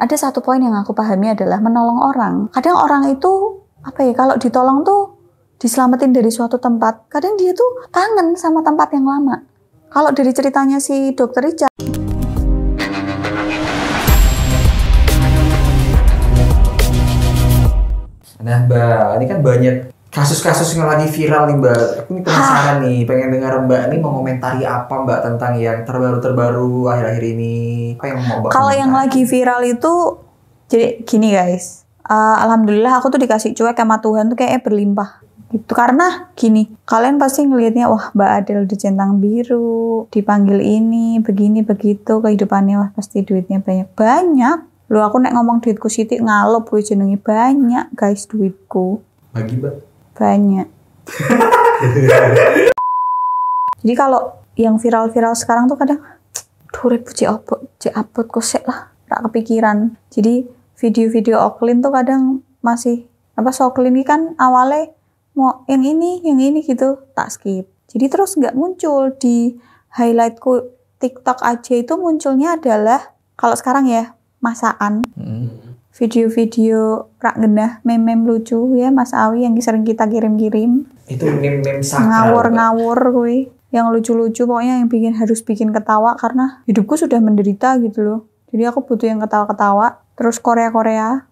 ada satu poin yang aku pahami adalah menolong orang. Kadang orang itu kalau ditolong tuh diselamatin dari suatu tempat, kadang dia tuh kangen sama tempat yang lama. Kalau dari ceritanya si Dokter Richard, nah Mbak, ini kan banyak kasus-kasus yang lagi viral nih Mbak. Aku nih penasaran nih, pengen dengar Mbak ini mau komentari apa Mbak tentang yang terbaru akhir-akhir ini. Apa yang mau Mbak kalau komentari? yang lagi viral itu, jadi gini guys, alhamdulillah aku tuh dikasih cuek sama Tuhan tuh kayaknya berlimpah. Gitu. Karena gini, kalian pasti ngelihatnya, wah Mbak Adel dicentang biru, dipanggil ini, begini, begitu, kehidupannya wah pasti duitnya banyak. Loh aku nek ngomong duitku sithik ngalop gue jenengi banyak guys duitku. Bagi Mbak? Banyak. Jadi kalau yang viral-viral sekarang tuh kadang durep cek upload kok sek lah, tak kepikiran. Jadi video-video Oklin tuh kadang masih Soklin ini kan awalnya mau yang ini gitu, tak skip. Jadi terus nggak muncul di highlightku TikTok aja, itu munculnya adalah kalau sekarang ya masakan, video-video rak genah, meme-meme lucu ya Mas Awi yang sering kita kirim-kirim. Itu meme-meme sakral. Ngawur-ngawur gue, yang lucu-lucu pokoknya yang harus bikin ketawa karena hidupku sudah menderita gitu loh. Jadi aku butuh yang ketawa-ketawa. Terus Korea.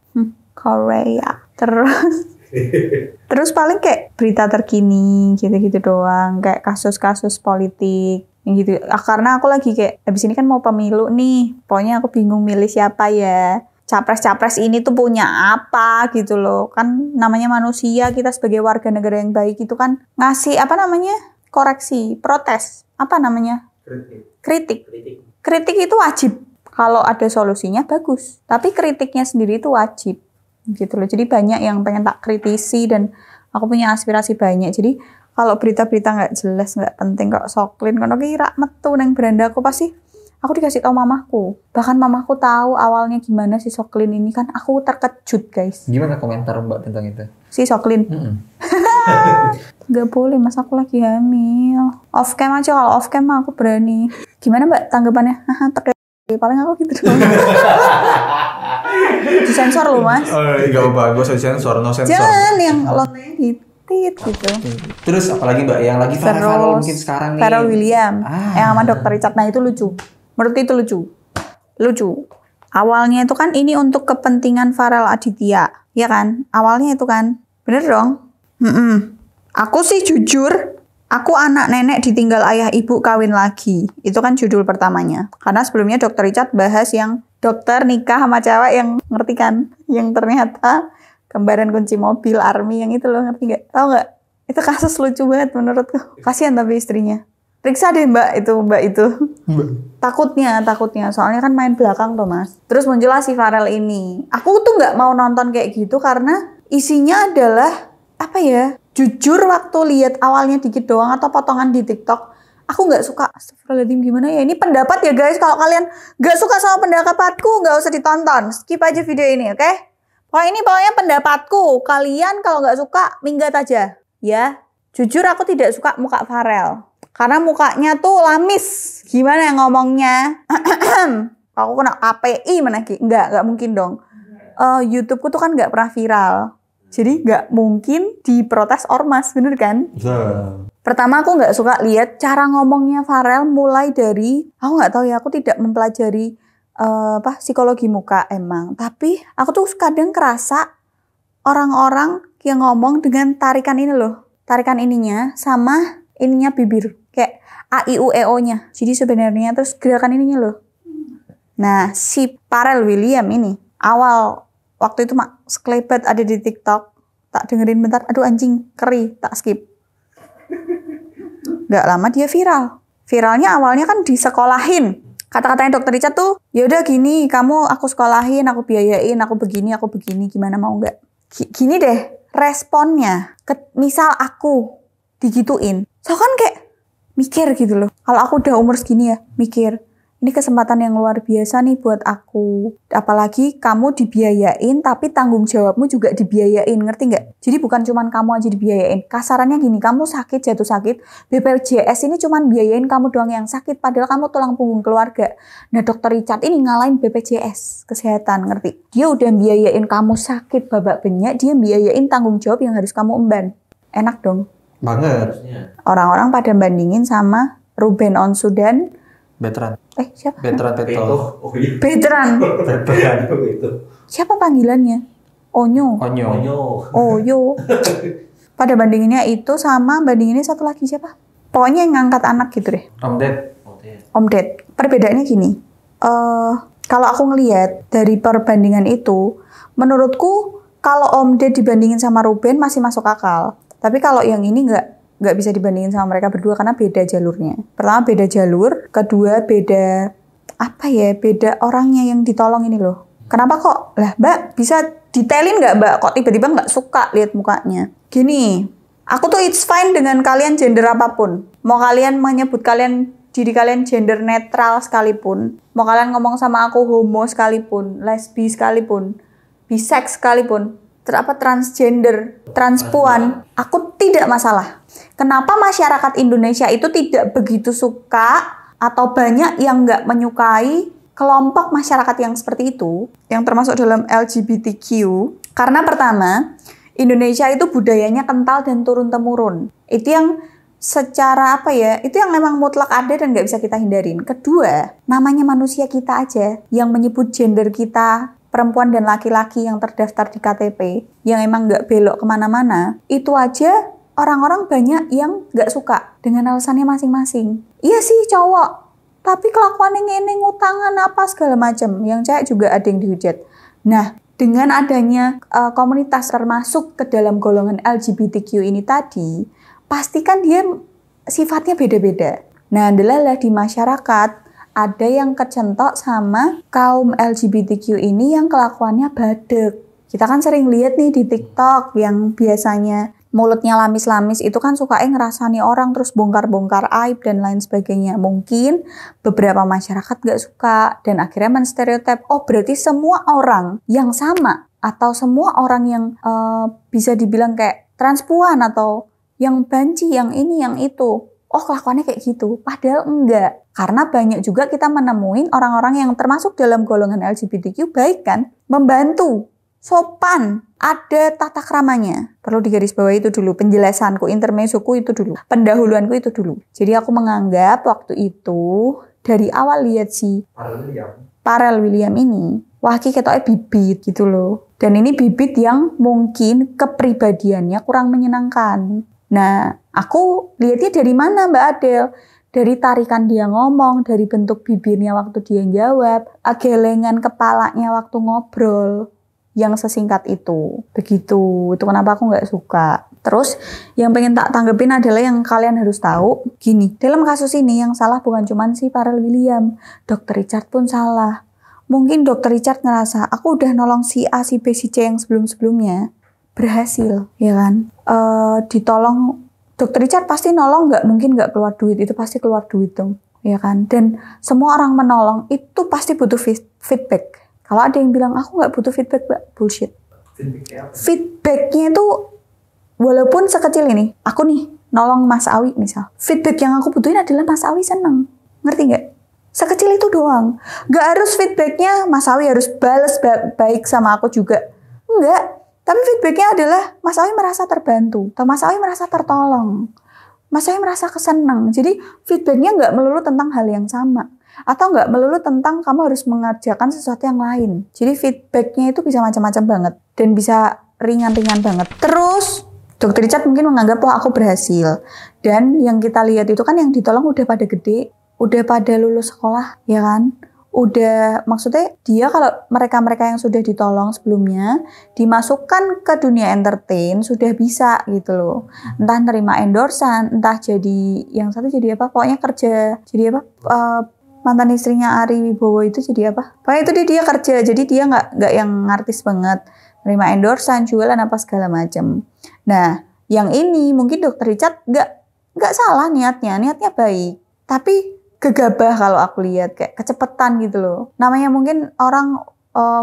Terus paling kayak berita terkini gitu-gitu doang, kayak kasus-kasus politik yang gitu. Karena aku lagi kayak habis ini kan mau pemilu nih, pokoknya aku bingung milih siapa ya. Capres-capres ini tuh punya apa gitu loh. Kan namanya manusia, kita sebagai warga negara yang baik itu kan ngasih koreksi, protes, kritik itu wajib. Kalau ada solusinya bagus, tapi kritiknya sendiri itu wajib gitu loh. Jadi banyak yang pengen tak kritisi dan aku punya aspirasi banyak. Jadi kalau berita-berita nggak jelas, nggak penting kok Soklin kono kira metu nang beranda aku pasti aku dikasih tahu mamaku. Bahkan mamaku tahu awalnya gimana si Soklin ini, kan aku terkejut guys. Gimana komentar Mbak tentang itu? Si Soklin. Nggak boleh mas, aku lagi hamil. Off cam aja, kalau off cam mah aku berani. Gimana Mbak tanggapannya? Paling aku gitu doang. Disensor loh mas. Gak apa-apa, gue sensor, no sensor. Jangan yang lonenya ditit gitu. Terus apalagi Mbak yang lagi viral mungkin sekarang nih? Pharrell Williams yang sama Dokter Richard. Nah itu lucu. Menurutku itu lucu. Awalnya itu kan ini untuk kepentingan Pharrell Aditya, ya kan? Awalnya itu kan, bener dong? Aku sih jujur, aku anak nenek ditinggal ayah ibu kawin lagi. Itu kan judul pertamanya. Karena sebelumnya Dokter Richard bahas yang dokter nikah sama cewek yang ngerti kan? Yang ternyata kembaran kunci mobil army yang itu loh, ngerti gak? Tahu gak? Itu kasus lucu banget menurutku. Kasihan tapi istrinya. Periksa deh mbak itu. Takutnya. Soalnya kan main belakang tuh mas. Terus muncullah si Pharrell ini. Aku tuh gak mau nonton kayak gitu karena isinya adalah jujur waktu lihat awalnya dikit doang atau potongan di TikTok, aku nggak suka. Astagfirullahaladzim, gimana ya? Ini pendapat ya guys. Kalau kalian nggak suka sama pendapatku, nggak usah ditonton. Skip aja video ini, oke? Pokoknya pendapatku. Kalian kalau nggak suka, minggat aja. Ya, jujur aku tidak suka muka Pharrell. Karena mukanya tuh lamis. Gimana yang ngomongnya? Aku kena KPI mana ki? Nggak mungkin dong. YouTubeku tuh kan nggak pernah viral. Jadi nggak mungkin diprotes ormas, bener kan? Pertama aku nggak suka lihat cara ngomongnya Pharrell mulai dari, aku nggak tahu ya, aku tidak mempelajari psikologi muka emang. Tapi aku tuh kadang kerasa orang-orang yang ngomong dengan tarikan ini loh, tarikan ininya sama ininya bibir, kayak A I U E O nya. Jadi sebenarnya terus gerakan ininya loh. Nah si Pharrell Williams ini awal waktu itu sekelebat ada di TikTok, tak dengerin bentar, aduh anjing, keri, tak skip. Gak lama dia viral. Viralnya awalnya kan disekolahin. Kata-katanya Dokter Richard tuh, yaudah gini, aku sekolahin, aku biayain, aku begini, gimana mau nggak? Gini deh, responnya, misal aku digituin, so kan kayak mikir gitu loh. Kalau aku udah umur segini ya, mikir, Ini kesempatan yang luar biasa nih buat aku. Apalagi kamu dibiayain, tapi tanggung jawabmu juga dibiayain, ngerti nggak? Jadi bukan cuman kamu aja dibiayain. Kasarannya gini, kamu sakit, jatuh sakit, BPJS ini cuman biayain kamu doang yang sakit, padahal kamu tulang punggung keluarga. Nah, Dokter Richard ini ngalahin BPJS kesehatan, ngerti? Dia udah biayain kamu sakit babak benyak, dia biayain tanggung jawab yang harus kamu emban. Enak dong? Banget. Orang-orang pada bandingin sama Ruben Onsu dan Veteran. Siapa? Veteran Peto. Oh iya. Veteran. Itu. Siapa panggilannya? Onyo. Oyo. Pada bandinginnya itu sama bandinginnya satu lagi siapa? Pokoknya yang ngangkat anak gitu deh. Om Ded. Perbedaannya gini. Kalau aku ngelihat dari perbandingan itu, menurutku kalau Om Ded dibandingin sama Ruben masih masuk akal. Tapi kalau yang ini nggak bisa dibandingin sama mereka berdua karena beda jalurnya. Pertama beda jalur, kedua beda beda orangnya yang ditolong ini loh. Kenapa kok? Lah Mbak bisa detailin nggak Mbak? Kok tiba-tiba nggak suka lihat mukanya? Gini, aku tuh it's fine dengan kalian gender apapun. Mau kalian menyebut diri kalian gender netral sekalipun, mau kalian ngomong sama aku homo sekalipun, lesbi sekalipun, bisex sekalipun, transgender, transpuan, aku tidak masalah. Kenapa masyarakat Indonesia itu tidak begitu suka atau banyak yang nggak menyukai kelompok masyarakat yang seperti itu, yang termasuk dalam LGBTQ? Karena pertama, Indonesia itu budayanya kental dan turun-temurun. Itu yang secara itu yang memang mutlak ada dan nggak bisa kita hindarin. Kedua, namanya manusia kita aja yang menyebut gender kita perempuan dan laki-laki yang terdaftar di KTP, yang emang nggak belok kemana-mana, itu aja orang-orang banyak yang nggak suka dengan alasannya masing-masing. Iya sih cowok, tapi kelakuannya ngene, ngutangan apa segala macam. Yang cewek juga ada yang dihujat. Nah, dengan adanya komunitas termasuk ke dalam golongan LGBTQ ini tadi, pastikan dia sifatnya beda-beda. Nah, adalah di masyarakat ada yang kecentok sama kaum LGBTQ ini yang kelakuannya badek. Kita kan sering lihat nih di TikTok yang biasanya mulutnya lamis-lamis itu kan sukanya ngerasani orang terus bongkar-bongkar aib dan lain sebagainya. Mungkin beberapa masyarakat gak suka dan akhirnya menstereotip, oh berarti semua orang yang sama atau semua orang yang bisa dibilang kayak transpuan atau yang banci, yang ini, yang itu, oh kelakuannya kayak gitu. Padahal enggak. Karena banyak juga kita menemuin orang-orang yang termasuk dalam golongan LGBTQ baik kan, membantu, sopan, ada tata kramanya. Perlu digarisbawahi itu dulu, penjelasanku, intermezzoku itu dulu, pendahuluanku itu dulu. Jadi aku menganggap waktu itu, dari awal lihat si Pharrell William ini, wah ketoknya bibit gitu loh. Dan ini bibit yang mungkin kepribadiannya kurang menyenangkan. Nah, aku lihatnya dari mana Mbak Adel? Dari tarikan dia ngomong, dari bentuk bibirnya waktu dia jawab, gelengan kepalanya waktu ngobrol, yang sesingkat itu. Begitu, itu kenapa aku nggak suka. Terus, yang pengen tak tanggepin adalah yang kalian harus tahu, gini, dalam kasus ini yang salah bukan cuma si Pharrell William, Dr. Richard pun salah. Mungkin Dr. Richard ngerasa, aku udah nolong si A, si B, si C yang sebelum-sebelumnya, berhasil, ya kan? Ditolong, Dr. Richard pasti nolong, nggak mungkin nggak keluar duit, itu pasti keluar duit dong, ya kan? Dan semua orang menolong itu pasti butuh feedback. Kalau ada yang bilang aku nggak butuh feedback, Mbak, bullshit. Feedbacknya itu walaupun sekecil ini, aku nih nolong Mas Awi misal, feedback yang aku butuhin adalah Mas Awi seneng, ngerti nggak? Sekecil itu doang, nggak harus feedbacknya Mas Awi harus balas baik sama aku juga, enggak. Tapi feedbacknya adalah Mas Awi merasa terbantu, atau Mas Awi merasa tertolong, Mas Awi merasa kesenang. Jadi feedbacknya nggak melulu tentang hal yang sama, atau nggak melulu tentang kamu harus mengerjakan sesuatu yang lain. Jadi feedbacknya itu bisa macam-macam banget, dan bisa ringan-ringan banget. Terus, Dr. Richard mungkin menganggap, wah aku berhasil. Dan yang kita lihat itu kan yang ditolong udah pada gede, udah pada lulus sekolah, ya kan? Udah, maksudnya dia kalau mereka-mereka yang sudah ditolong sebelumnya dimasukkan ke dunia entertain sudah bisa gitu loh. Entah nerima endorsan, entah jadi yang satu jadi apa, pokoknya kerja jadi apa, mantan istrinya Ari Wibowo itu jadi apa, pokoknya itu dia kerja, jadi dia nggak yang artis banget, nerima endorsan, jualan apa segala macam. Nah yang ini mungkin Dr. Richard nggak salah niatnya baik, tapi gegabah kalau aku lihat, kayak kecepetan gitu loh. Namanya mungkin orang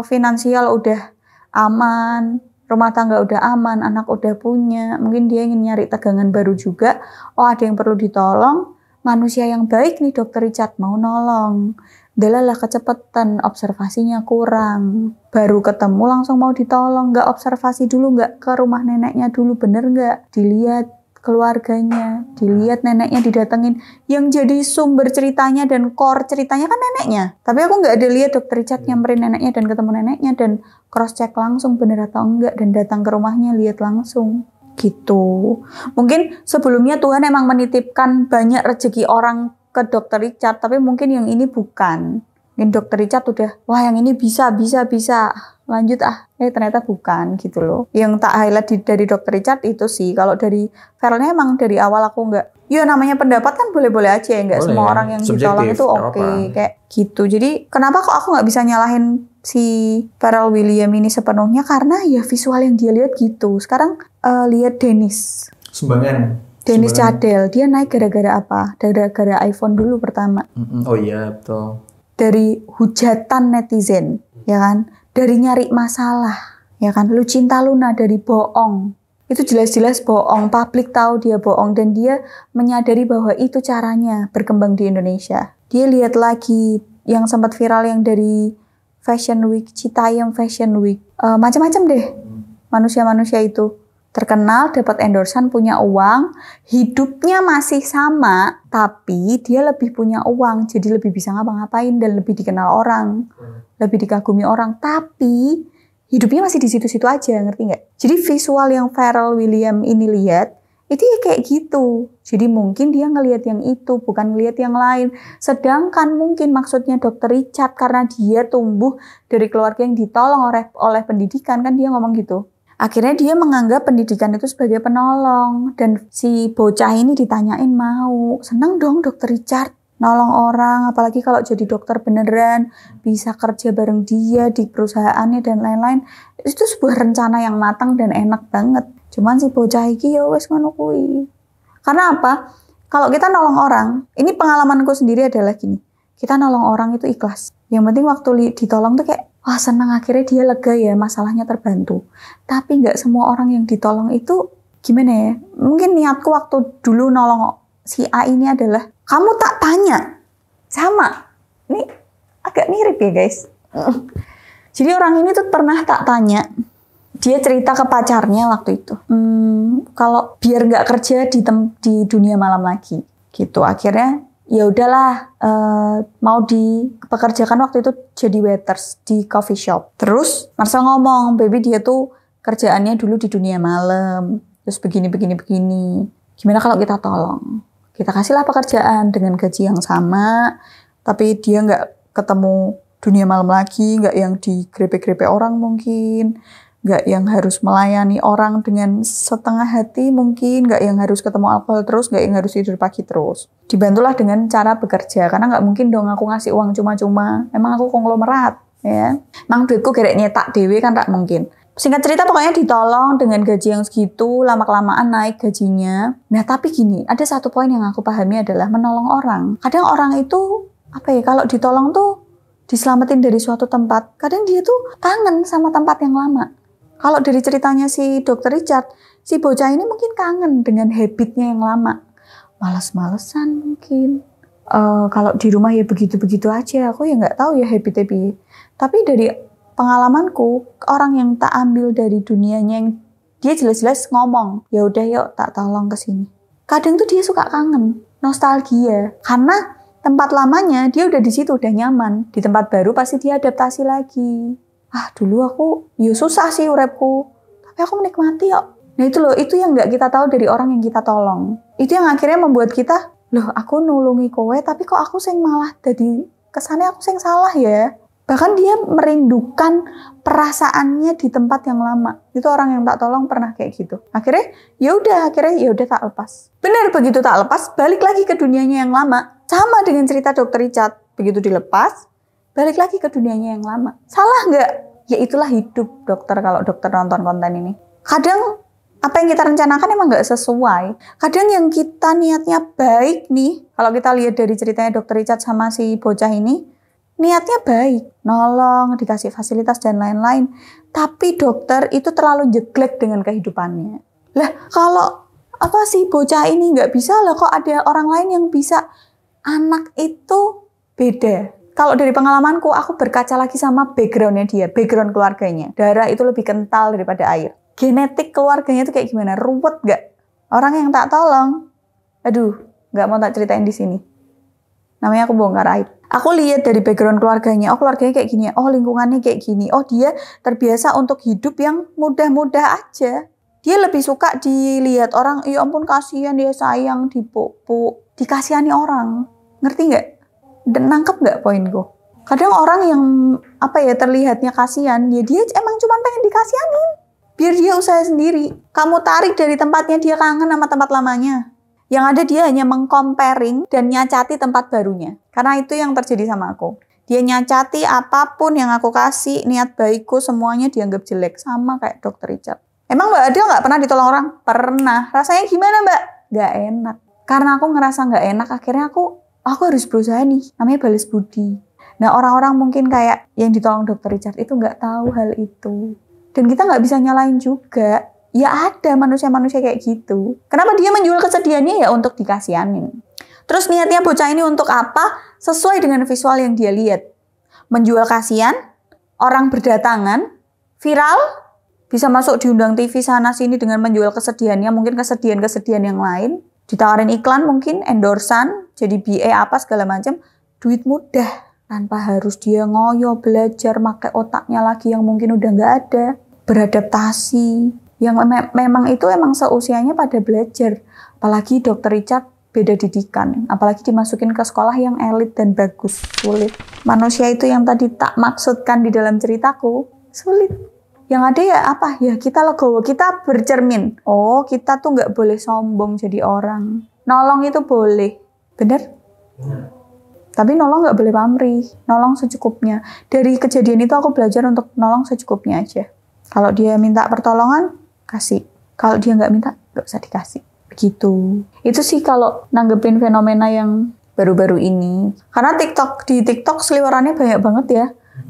finansial udah aman, rumah tangga udah aman, anak udah punya, mungkin dia ingin nyari tegangan baru juga. Oh, ada yang perlu ditolong, manusia yang baik nih Dokter Richard mau nolong. Dalalah kecepetan, observasinya kurang, baru ketemu langsung mau ditolong, nggak observasi dulu, nggak ke rumah neneknya dulu, bener nggak? Dilihat keluarganya, dilihat neneknya didatengin, yang jadi sumber ceritanya dan core ceritanya kan neneknya. Tapi aku nggak ada lihat Dokter Richard nyamperin neneknya dan ketemu neneknya dan cross check langsung bener atau enggak dan datang ke rumahnya lihat langsung. Gitu. Mungkin sebelumnya Tuhan emang menitipkan banyak rezeki orang ke Dokter Richard, tapi mungkin yang ini bukan. Mungkin Dokter Richard udah, wah yang ini bisa, lanjut ternyata bukan gitu loh. Yang tak highlight dari Dokter Richard itu sih, kalau dari Feralnya emang dari awal aku nggak, ya namanya pendapat kan boleh-boleh aja ya, nggak semua orang yang ditolong itu oke, kayak gitu. Jadi kenapa kok aku nggak bisa nyalahin si Pharrell Williams ini sepenuhnya, karena ya visual yang dia lihat gitu. Sekarang lihat Dennis Cadel, dia naik gara-gara apa? Gara-gara iPhone dulu pertama. Oh iya, betul. Dari hujatan netizen, ya kan? Dari nyari masalah, ya kan? Lucinta Luna dari bohong. Itu jelas-jelas bohong, publik tahu dia bohong dan dia menyadari bahwa itu caranya berkembang di Indonesia. Dia lihat lagi yang sempat viral yang dari Fashion Week, Citayam Fashion Week. Macam-macam deh manusia-manusia itu. Terkenal, dapat endorsan, punya uang, hidupnya masih sama, tapi dia lebih punya uang, jadi lebih bisa ngapa-ngapain dan lebih dikenal orang, lebih dikagumi orang, tapi hidupnya masih di situ-situ aja, ngerti nggak? Jadi visual yang Pharrell Williams ini lihat, itu ya kayak gitu. Jadi mungkin dia ngelihat yang itu, bukan ngelihat yang lain. Sedangkan mungkin maksudnya Dokter Richard, karena dia tumbuh dari keluarga yang ditolong oleh pendidikan, kan dia ngomong gitu. Akhirnya dia menganggap pendidikan itu sebagai penolong. Dan si bocah ini ditanyain mau. Seneng dong Dokter Richard nolong orang. Apalagi kalau jadi dokter beneran. Bisa kerja bareng dia di perusahaannya dan lain-lain. Itu sebuah rencana yang matang dan enak banget. Cuman si bocah iki ya wes ngono kuwi. Karena apa? Kalau kita nolong orang. Ini pengalamanku sendiri adalah gini. Kita nolong orang itu ikhlas. Yang penting waktu ditolong tuh kayak, wah senang, akhirnya dia lega ya, masalahnya terbantu. Tapi nggak semua orang yang ditolong itu gimana ya? Mungkin niatku waktu dulu nolong si A ini adalah, kamu tak tanya. Sama. Ini agak mirip ya guys. Jadi orang ini tuh pernah tak tanya. Dia cerita ke pacarnya waktu itu. Kalau biar nggak kerja di dunia malam lagi. Gitu. Akhirnya ya udahlah, mau dipekerjakan waktu itu jadi waiters di coffee shop. Terus Marcel ngomong, baby dia tuh kerjaannya dulu di dunia malam, terus begini. Gimana kalau kita tolong? Kita kasihlah pekerjaan dengan gaji yang sama, tapi dia nggak ketemu dunia malam lagi, nggak yang digrepe-grepe orang mungkin, nggak yang harus melayani orang dengan setengah hati mungkin, nggak yang harus ketemu alkohol terus, nggak yang harus tidur pagi terus. Dibantulah dengan cara bekerja, karena nggak mungkin dong aku ngasih uang cuma-cuma. Emang aku konglomerat, ya. Emang duitku gerek nyetak dewe kan tak mungkin. Singkat cerita pokoknya ditolong dengan gaji yang segitu, lama-kelamaan naik gajinya. Nah tapi gini, ada satu poin yang aku pahami adalah menolong orang. Kadang orang itu, kalau ditolong tuh diselamatin dari suatu tempat, kadang dia tuh kangen sama tempat yang lama. Kalau dari ceritanya si Dokter Richard, si bocah ini mungkin kangen dengan habitnya yang lama. Males-malesan mungkin. Kalau di rumah ya begitu-begitu aja. Aku ya nggak tahu ya habit-habit. Tapi dari pengalamanku, orang yang tak ambil dari dunianya, yang dia jelas-jelas ngomong, ya udah yuk tak tolong ke sini. Kadang tuh dia suka kangen, nostalgia. Karena tempat lamanya dia udah di situ, udah nyaman. Di tempat baru pasti dia adaptasi lagi. Dulu aku, ya susah sih urepku, tapi aku menikmati kok. Nah itu loh, itu yang nggak kita tahu dari orang yang kita tolong. Itu yang akhirnya membuat kita, loh aku nulungi kowe, tapi kok aku sing malah jadi kesannya aku sing salah ya. Bahkan dia merindukan perasaannya di tempat yang lama. Itu orang yang tak tolong pernah kayak gitu. Akhirnya ya udah tak lepas. Benar, begitu tak lepas, balik lagi ke dunianya yang lama. Sama dengan cerita Dokter Richard, begitu dilepas, balik lagi ke dunianya yang lama. Salah nggak? Ya itulah hidup dokter kalau dokter nonton konten ini. Kadang apa yang kita rencanakan emang nggak sesuai. Kadang yang kita niatnya baik nih, kalau kita lihat dari ceritanya Dr. Richard sama si bocah ini, niatnya baik, nolong, dikasih fasilitas dan lain-lain. Tapi dokter itu terlalu jeglek dengan kehidupannya. Lah kalau apa sih bocah ini nggak bisa lah, kok ada orang lain yang bisa. Anak itu beda. Kalau dari pengalamanku, aku berkaca lagi sama background-nya dia, background keluarganya. Darah itu lebih kental daripada air. Genetik keluarganya itu kayak gimana? Ruwet nggak? Orang yang tak tolong. Aduh, nggak mau tak ceritain di sini. Namanya aku bongkar aib. Aku lihat dari background keluarganya, oh keluarganya kayak gini, oh lingkungannya kayak gini, oh dia terbiasa untuk hidup yang mudah-mudah aja. Dia lebih suka dilihat orang, ya ampun kasihan dia sayang, dipupuk, dikasihani orang. Ngerti nggak? Dan nangkep nggak poinku? Kadang orang yang terlihatnya kasihan, dia emang cuma pengen dikasihanin. Biar dia usaha sendiri. Kamu tarik dari tempatnya, dia kangen sama tempat lamanya. Yang ada dia hanya mengcomparing dan nyacati tempat barunya. Karena itu yang terjadi sama aku. Dia nyacati apapun yang aku kasih, niat baikku semuanya dianggap jelek. Sama kayak Dr. Richard. Emang Mbak Adel nggak pernah ditolong orang? Pernah. Rasanya gimana Mbak? Nggak enak. Karena aku ngerasa nggak enak, akhirnya aku harus berusaha nih. Namanya balas budi. Nah orang-orang mungkin kayak yang ditolong Dr. Richard itu nggak tahu hal itu. Dan kita nggak bisa nyalain juga. Ya ada manusia-manusia kayak gitu. Kenapa dia menjual kesedihannya ya untuk dikasihanin. Terus niatnya bocah ini untuk apa? Sesuai dengan visual yang dia lihat. Menjual kasihan, orang berdatangan, viral, bisa masuk diundang TV sana sini dengan menjual kesedihannya, mungkin kesedihan-kesedihan yang lain. Ditawarin iklan mungkin, endorsan, jadi BA apa segala macam. Duit mudah, tanpa harus dia ngoyo, belajar, pakai otaknya lagi yang mungkin udah nggak ada. Beradaptasi. Yang memang itu emang seusianya pada belajar. Apalagi Dr. Richard beda didikan. Apalagi dimasukin ke sekolah yang elit dan bagus. Sulit. Manusia itu yang tadi tak maksudkan di dalam ceritaku. Sulit. Yang ada ya apa? Ya kita legowo. Kita bercermin. Oh kita tuh nggak boleh sombong jadi orang. Nolong itu boleh. Bener? Tapi nolong nggak boleh pamrih. Nolong secukupnya. Dari kejadian itu aku belajar untuk nolong secukupnya aja. Kalau dia minta pertolongan, kasih. Kalau dia nggak minta, nggak usah dikasih. Begitu. Itu sih kalau nanggepin fenomena yang baru-baru ini. Karena di TikTok seliwerannya banyak banget ya.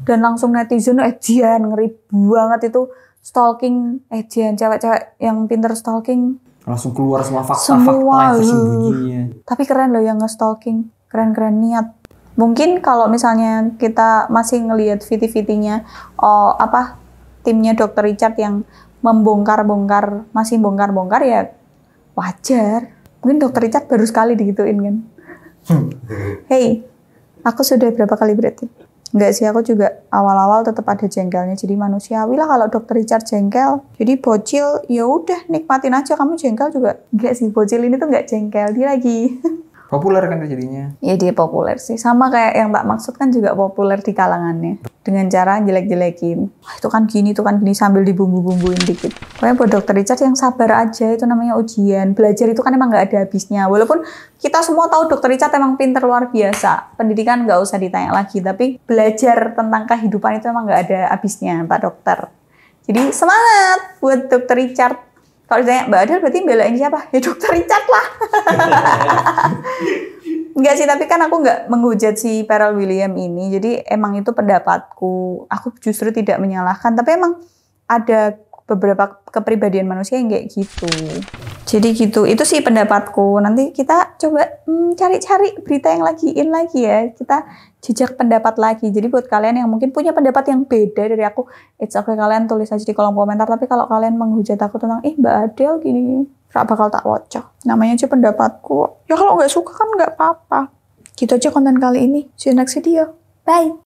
Dan langsung netizen ejian, ngeri banget itu. Stalking, ejian, cewek-cewek yang pinter stalking. Langsung keluar semua fakta-fakta yang tersembunyinya. Tapi keren loh yang nge-stalking. Keren-keren niat. Mungkin kalau misalnya kita masih ngelihat VT-VT-nya, timnya Dr. Richard yang membongkar-bongkar, masih bongkar-bongkar ya wajar. Mungkin Dr. Richard baru sekali digituin kan. Hey, aku sudah berapa kali berarti? Enggak sih, aku juga awal-awal tetap ada jengkelnya. Jadi manusiawi lah kalau Dr. Richard jengkel. Jadi bocil, ya udah nikmatin aja, kamu jengkel juga. Enggak sih, bocil ini tuh enggak jengkel, dia lagi populer kan jadinya. Ya dia populer sih. Sama kayak yang tak maksud kan juga populer di kalangannya. Dengan cara jelek-jelekin. Wah itu kan gini sambil dibumbu-bumbuin dikit. Pokoknya buat Dr. Richard yang sabar aja, itu namanya ujian. Belajar itu kan emang nggak ada habisnya. Walaupun kita semua tahu Dr. Richard emang pinter luar biasa. Pendidikan nggak usah ditanya lagi. Tapi belajar tentang kehidupan itu emang nggak ada habisnya Pak Dokter. Jadi semangat buat Dr. Richard. Kalau ditanya, Mbak Adel berarti belain siapa? Ya Dr. Richard lah. Enggak sih, tapi kan aku nggak menghujat si Pharrell Williams ini. Jadi emang itu pendapatku. Aku justru tidak menyalahkan. Tapi emang ada beberapa kepribadian manusia yang kayak gitu. Jadi gitu. Itu sih pendapatku. Nanti kita coba cari-cari berita yang lagi in lagi ya. Kita jejak pendapat lagi. Jadi buat kalian yang mungkin punya pendapat yang beda dari aku, it's okay, kalian tulis aja di kolom komentar. Tapi kalau kalian menghujat aku tentang Mbak Adel gini, gak bakal tak wocok. Namanya aja pendapatku. Ya kalau nggak suka kan nggak apa-apa. Gitu aja konten kali ini. See you next video. Bye.